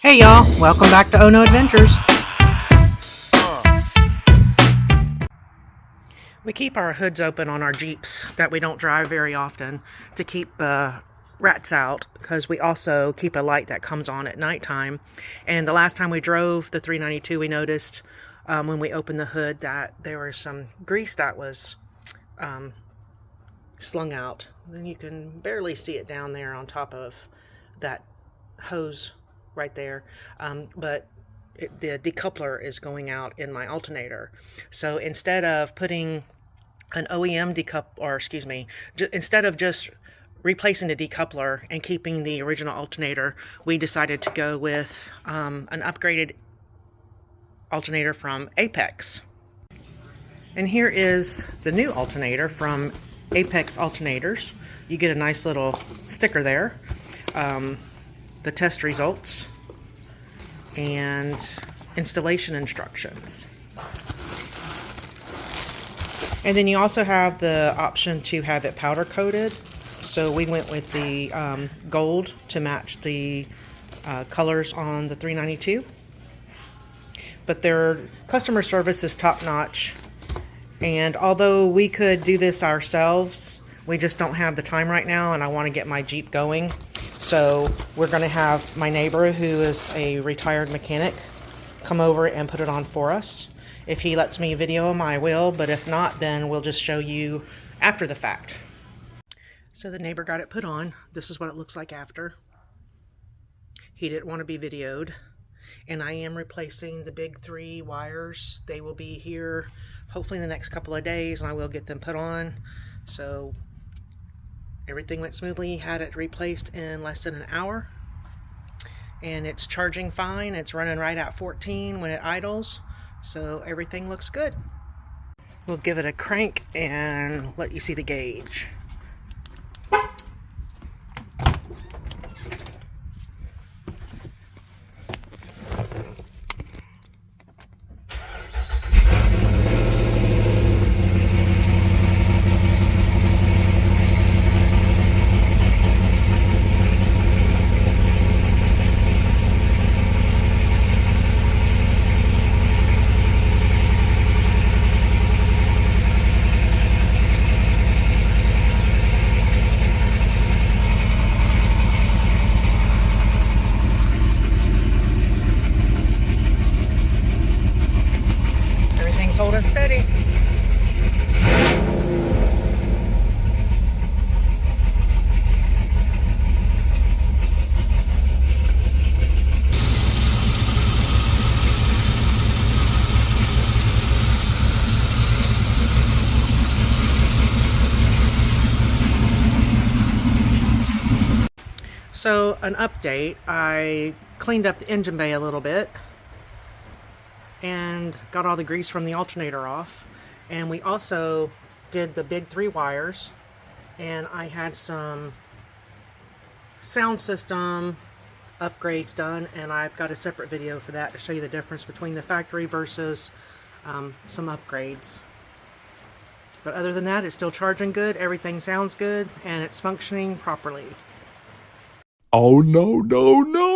Hey y'all, welcome back to Oh No Adventures. We keep our hoods open on our Jeeps that we don't drive very often to keep rats out, because we also keep a light that comes on at nighttime. And the last time we drove the 392, we noticed when we opened the hood that there was some grease that was slung out. Then you can barely see it down there on top of that hose right there, but the decoupler is going out in my alternator. So instead of putting an OEM instead of just replacing the decoupler and keeping the original alternator, we decided to go with an upgraded alternator from Apex. And here is the new alternator from Apex Alternators. You get a nice little sticker there. The test results and installation instructions. And then you also have the option to have it powder coated. So we went with the gold to match the colors on the 392. But their customer service is top notch. And although we could do this ourselves, we just don't have the time right now, and I want to get my Jeep going. So we're going to have my neighbor, who is a retired mechanic, come over and put it on for us. If he lets me video him, I will, but if not, then we'll just show you after the fact. So the neighbor got it put on. This is what it looks like after. He didn't want to be videoed. And I am replacing the big 3 wires. They will be here hopefully in the next couple of days, and I will get them put on. So everything went smoothly. Had it replaced in less than an hour. And it's charging fine. It's running right at 14 when it idles. So everything looks good. We'll give it a crank and let you see the gauge. Holding steady. So an update, I cleaned up the engine bay a little bit and got all the grease from the alternator off. And we also did the big 3 wires, and I had some sound system upgrades done, and I've got a separate video for that to show you the difference between the factory versus some upgrades. But other than that, it's still charging good, everything sounds good, and it's functioning properly. Oh no, no, no!